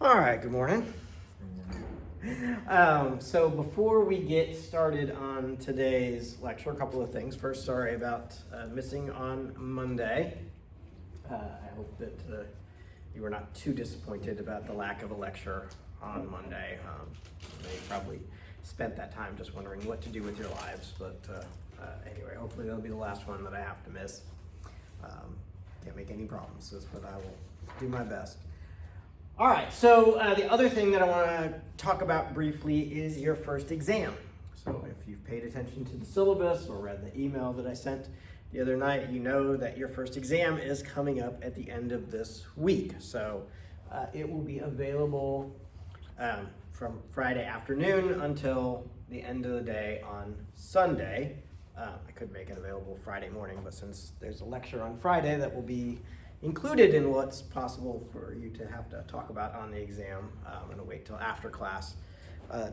All right, good morning. So before we get started on today's lecture, a couple of things. First, sorry about missing on Monday. I hope that you were not too disappointed about the lack of a lecture on Monday. You probably spent that time just wondering what to do with your lives, but anyway, hopefully that'll be the last one that I have to miss. Can't make any promises, but I will do my best. All right, so the other thing that I want to talk about briefly is your first exam. So if you've paid attention to the syllabus or read the email that I sent the other night, you know that your first exam is coming up at the end of this week. So it will be available from Friday afternoon until the end of the day on Sunday. I could make it available Friday morning, but since there's a lecture on Friday that will be included in what's possible for you to have to talk about on the exam, I'm going to wait till after class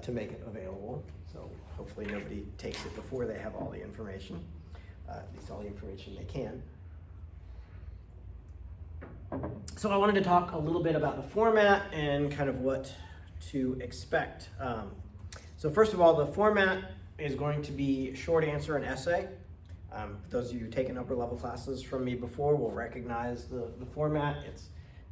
to make it available. So hopefully nobody takes it before they have all the information, at least all the information they can. So I wanted to talk a little bit about the format and kind of what to expect. So first of all, the format is going to be short answer and essay. Those of you who've taken upper level classes from me before will recognize the format.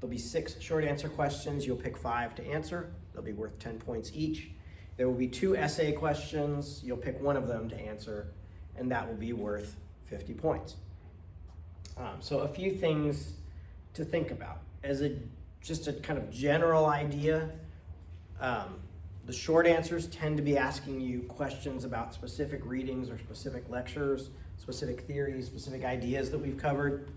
There'll be 6 short answer questions. You'll pick 5 to answer. They'll be worth 10 points each. There will be 2 essay questions. You'll pick one of them to answer, and that will be worth 50 points. So a few things to think about. As just a kind of general idea, the short answers tend to be asking you questions about specific readings or specific lectures, specific theories, specific ideas that we've covered.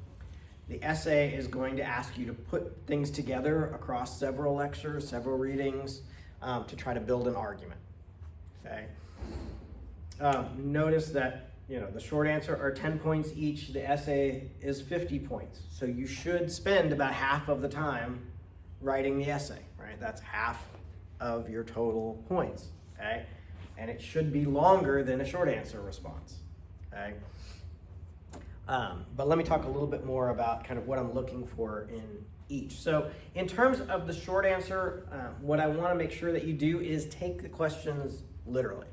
The essay is going to ask you to put things together across several lectures, several readings, to try to build an argument. Okay. Notice that the short answer are 10 points each. The essay is 50 points. So you should spend about half of the time writing the essay. Right. That's half of your total points. Okay. And it should be longer than a short answer response. Okay. But let me talk a little bit more about kind of what I'm looking for in each. So in terms of the short answer, what I want to make sure that you do is take the questions literally.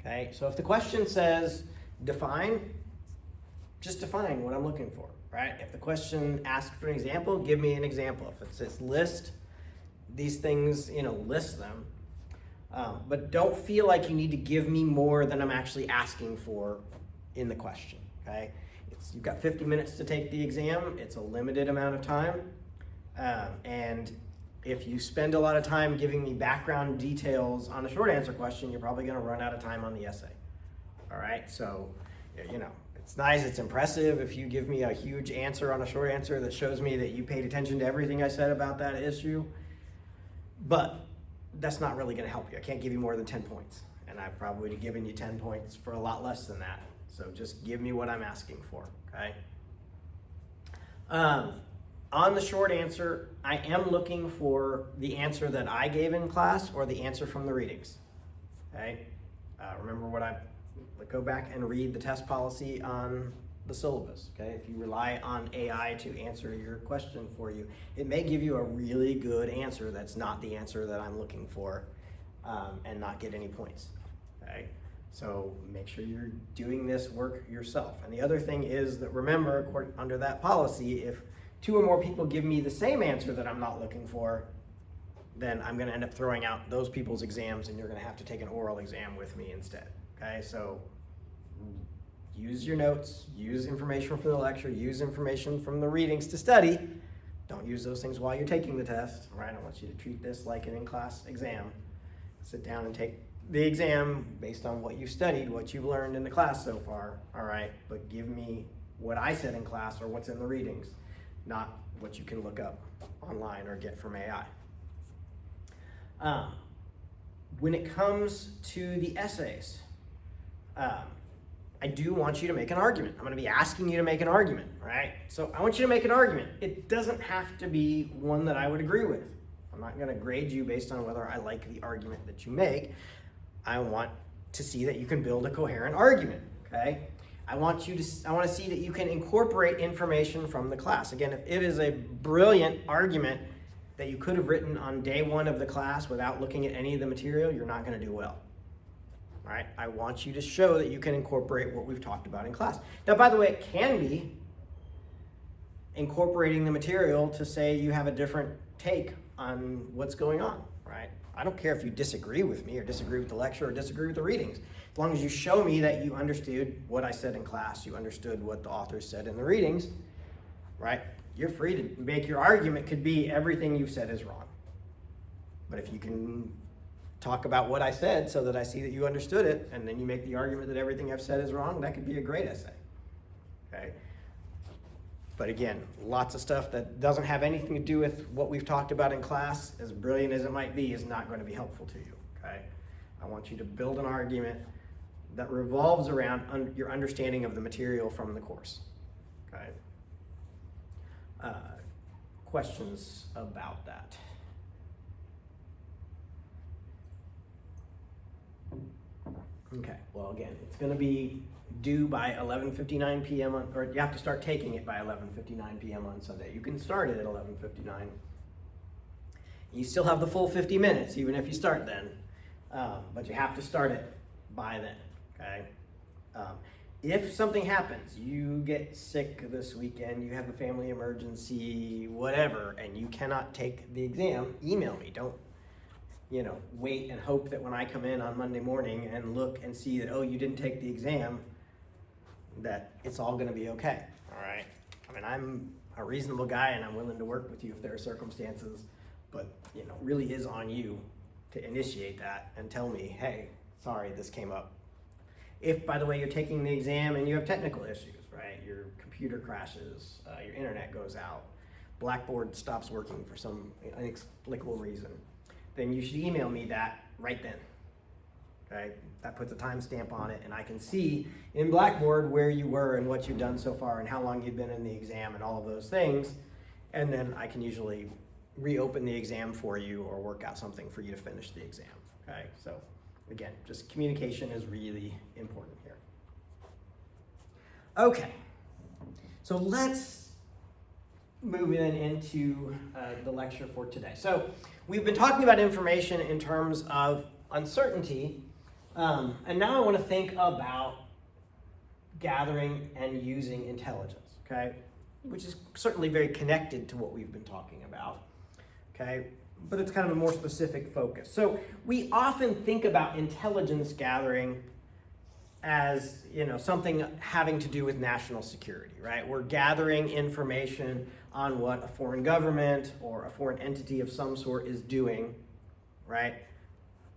Okay, so if the question says define, just define what I'm looking for, right? If the question asks for an example, give me an example. If it says list these things, list them. But don't feel like you need to give me more than I'm actually asking for in the question, okay? You've got 50 minutes to take the exam. It's a limited amount of time. And if you spend a lot of time giving me background details on a short answer question, you're probably gonna run out of time on the essay. All right, so, it's nice, it's impressive if you give me a huge answer on a short answer that shows me that you paid attention to everything I said about that issue, but that's not really gonna help you. I can't give you more than 10 points, and I've probably given you 10 points for a lot less than that. So just give me what I'm asking for, okay? On the short answer, I am looking for the answer that I gave in class or the answer from the readings, okay? Remember go back and read the test policy on the syllabus, okay? If you rely on AI to answer your question for you, it may give you a really good answer that's not the answer that I'm looking for and not get any points, okay? So make sure you're doing this work yourself. And the other thing is that remember, under that policy, if 2 or more people give me the same answer that I'm not looking for, then I'm going to end up throwing out those people's exams and you're going to have to take an oral exam with me instead. Okay, so use your notes, use information from the lecture, use information from the readings to study. Don't use those things while you're taking the test, right? I want you to treat this like an in-class exam. Sit down and take the exam based on what you've studied, what you've learned in the class so far, all right? But give me what I said in class or what's in the readings, not what you can look up online or get from AI. When it comes to the essays, I do want you to make an argument. I'm gonna be asking you to make an argument, right? So I want you to make an argument. It doesn't have to be one that I would agree with. I'm not gonna grade you based on whether I like the argument that you make. I want to see that you can build a coherent argument, okay? I want to see that you can incorporate information from the class. Again, if it is a brilliant argument, that you could have written on day one of the class without looking at any of the material, you're not going to do well. All right? I want you to show that you can incorporate what we've talked about in class. Now, by the way, it can be incorporating the material to say you have a different take on what's going on, right? I don't care if you disagree with me or disagree with the lecture or disagree with the readings. As long as you show me that you understood what I said in class, you understood what the authors said in the readings, right? You're free to make your argument. Could be everything you've said is wrong. But if you can talk about what I said so that I see that you understood it, and then you make the argument that everything I've said is wrong, that could be a great essay, okay? But again, lots of stuff that doesn't have anything to do with what we've talked about in class, as brilliant as it might be, is not going to be helpful to you, okay? I want you to build an argument that revolves around your understanding of the material from the course, okay? Questions about that? Okay, well again, it's going to be due by 11:59 p.m. Or you have to start taking it by 11:59 p.m. on Sunday. You can start it at 11:59. You still have the full 50 minutes, even if you start then. But you have to start it by then, okay? If something happens, you get sick this weekend, you have a family emergency, whatever, and you cannot take the exam, email me. Don't, wait and hope that when I come in on Monday morning and look and see that, oh, you didn't take the exam, that it's all gonna be okay, all right? I mean, I'm a reasonable guy and I'm willing to work with you if there are circumstances, but, really is on you to initiate that and tell me, hey, sorry, this came up. If, by the way, you're taking the exam and you have technical issues, right? Your computer crashes, your internet goes out, Blackboard stops working for some inexplicable reason, then you should email me that right then, okay? That puts a timestamp on it, and I can see in Blackboard where you were and what you've done so far and how long you've been in the exam and all of those things, and then I can usually reopen the exam for you or work out something for you to finish the exam, okay? So again, just communication is really important here. Okay, so let's move into the lecture for today. So we've been talking about information in terms of uncertainty, and now I want to think about gathering and using intelligence, okay? Which is certainly very connected to what we've been talking about, okay? But it's kind of a more specific focus. So we often think about intelligence gathering as, something having to do with national security, right? We're gathering information on what a foreign government or a foreign entity of some sort is doing, right?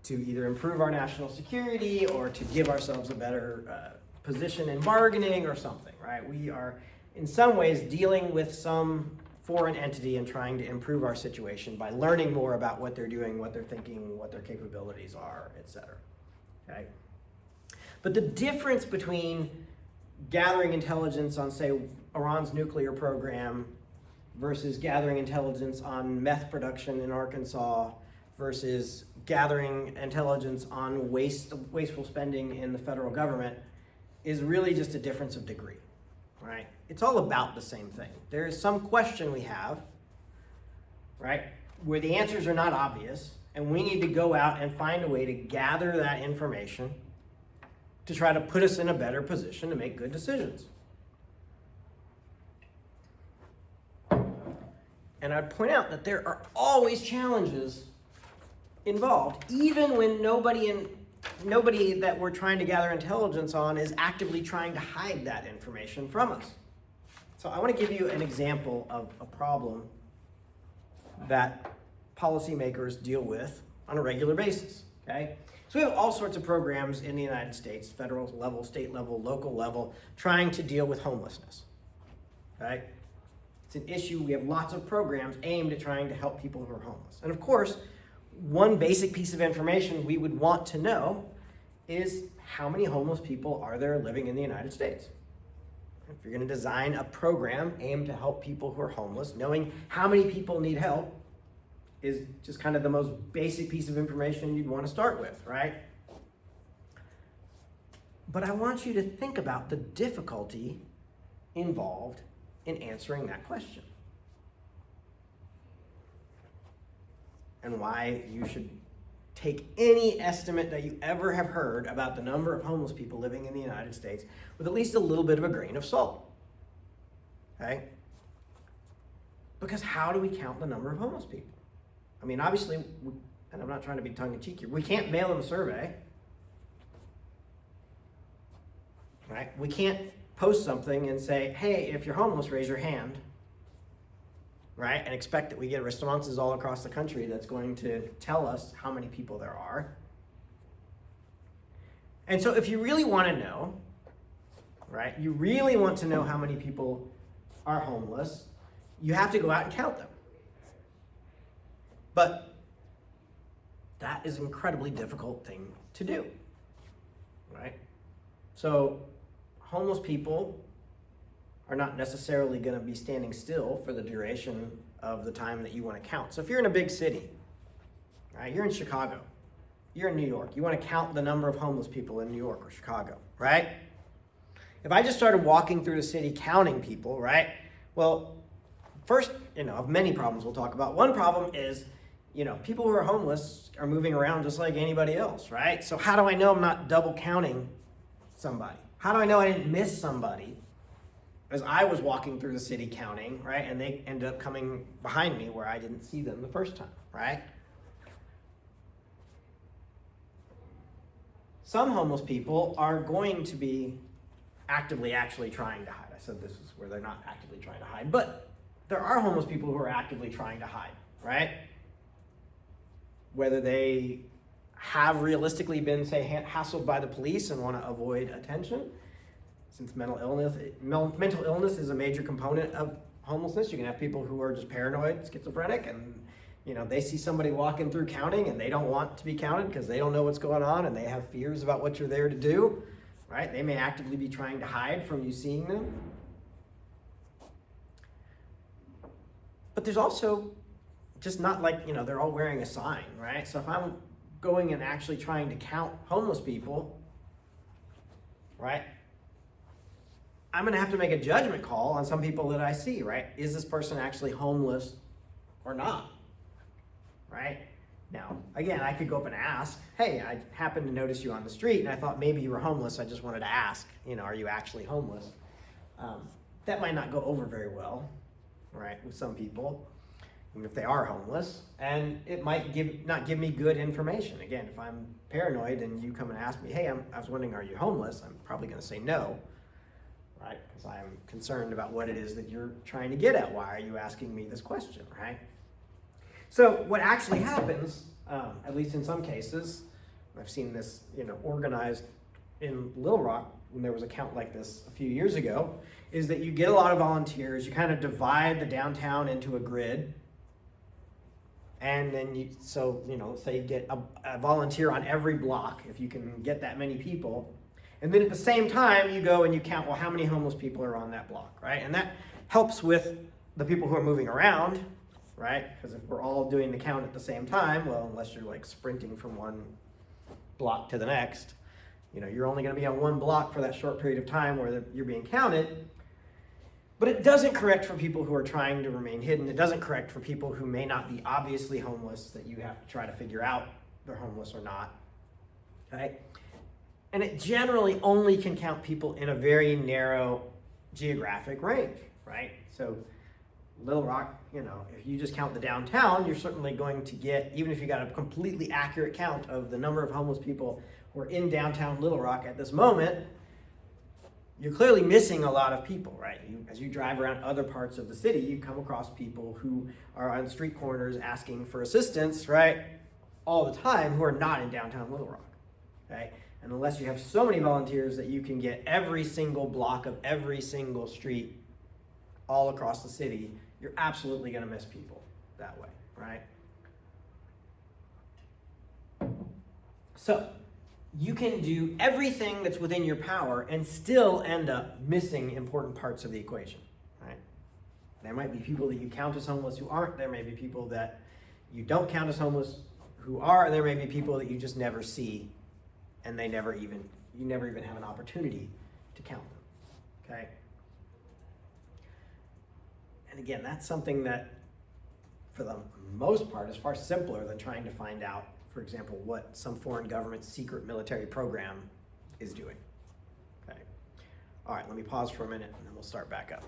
To either improve our national security or to give ourselves a better position in bargaining or something, right? We are, in some ways, dealing with some foreign entity and trying to improve our situation by learning more about what they're doing, what they're thinking, what their capabilities are, etc. Okay? But the difference between gathering intelligence on, say, Iran's nuclear program versus gathering intelligence on meth production in Arkansas versus gathering intelligence on wasteful spending in the federal government is really just a difference of degree, right? It's all about the same thing. There is some question we have, right, where the answers are not obvious, and we need to go out and find a way to gather that information to try to put us in a better position to make good decisions. And I'd point out that there are always challenges involved, even when nobody that we're trying to gather intelligence on is actively trying to hide that information from us. So I want to give you an example of a problem that policymakers deal with on a regular basis, okay? So we have all sorts of programs in the United States, federal level, state level, local level, trying to deal with homelessness, okay? It's an issue. We have lots of programs aimed at trying to help people who are homeless. And of course, one basic piece of information we would want to know is how many homeless people are there living in the United States? If you're going to design a program aimed to help people who are homeless, knowing how many people need help is just kind of the most basic piece of information you'd want to start with, right? But I want you to think about the difficulty involved in answering that question. and why you should take any estimate that you ever have heard about the number of homeless people living in the United States with at least a little bit of a grain of salt. Okay? Because how do we count the number of homeless people? I mean, obviously, and I'm not trying to be tongue-in-cheek here, we can't mail them a survey. Right? We can't post something and say, hey, if you're homeless, raise your hand. Right? And expect that we get responses all across the country that's going to tell us how many people there are. And so if you really want to know, right, you really want to know how many people are homeless, you have to go out and count them. But that is an incredibly difficult thing to do, right? So homeless people are not necessarily going to be standing still for the duration of the time that you want to count. So if you're in a big city, right, you're in Chicago, you're in New York, you want to count the number of homeless people in New York or Chicago, right? If I just started walking through the city counting people, right, well, first, of many problems we'll talk about, one problem is, people who are homeless are moving around just like anybody else, right? So how do I know I'm not double counting somebody? How do I know I didn't miss somebody as I was walking through the city counting, right? And they ended up coming behind me where I didn't see them the first time, right? Some homeless people are going to be actively actually trying to hide. I said this is where they're not actively trying to hide, but there are homeless people who are actively trying to hide, right? Whether they have realistically been, say, hassled by the police and want to avoid attention, since mental illness is a major component of homelessness. You can have people who are just paranoid, schizophrenic, and they see somebody walking through counting and they don't want to be counted because they don't know what's going on and they have fears about what you're there to do, right? They may actively be trying to hide from you seeing them. But there's also just not like, they're all wearing a sign, right? So if I'm going and actually trying to count homeless people, right, I'm going to have to make a judgment call on some people that I see, right? Is this person actually homeless or not, right? Now, again, I could go up and ask, hey, I happened to notice you on the street and I thought maybe you were homeless. I just wanted to ask, are you actually homeless? That might not go over very well, right, with some people, even if they are homeless, and it might not give me good information. Again, if I'm paranoid and you come and ask me, hey, I was wondering, are you homeless? I'm probably going to say no, right, because I'm concerned about what it is that you're trying to get at. Why are you asking me this question, right? So what actually happens, at least in some cases, I've seen this, organized in Little Rock when there was a count like this a few years ago, is that you get a lot of volunteers, you kind of divide the downtown into a grid, and then say you get a volunteer on every block, if you can get that many people, and then at the same time you go and you count, well, how many homeless people are on that block, right? And that helps with the people who are moving around, right? Because if we're all doing the count at the same time, well, unless you're like sprinting from one block to the next, you're only going to be on one block for that short period of time where you're being counted. But it doesn't correct for people who are trying to remain hidden. It doesn't correct for people who may not be obviously homeless, that you have to try to figure out if they're homeless or not, right? And it generally only can count people in a very narrow geographic range, right? So Little Rock, if you just count the downtown, you're certainly going to get, even if you got a completely accurate count of the number of homeless people who are in downtown Little Rock at this moment, you're clearly missing a lot of people, right? As you drive around other parts of the city, you come across people who are on street corners asking for assistance, right, all the time, who are not in downtown Little Rock, okay? And unless you have so many volunteers that you can get every single block of every single street all across the city, you're absolutely going to miss people that way, right? So you can do everything that's within your power and still end up missing important parts of the equation, right? There might be people that you count as homeless who aren't. There may be people that you don't count as homeless who are. And there may be people that you just never see, and you never even have an opportunity to count them, okay? And again, that's something that for the most part, is far simpler than trying to find out, for example, what some foreign government's secret military program is doing. Okay. All right, let me pause for a minute and then we'll start back up.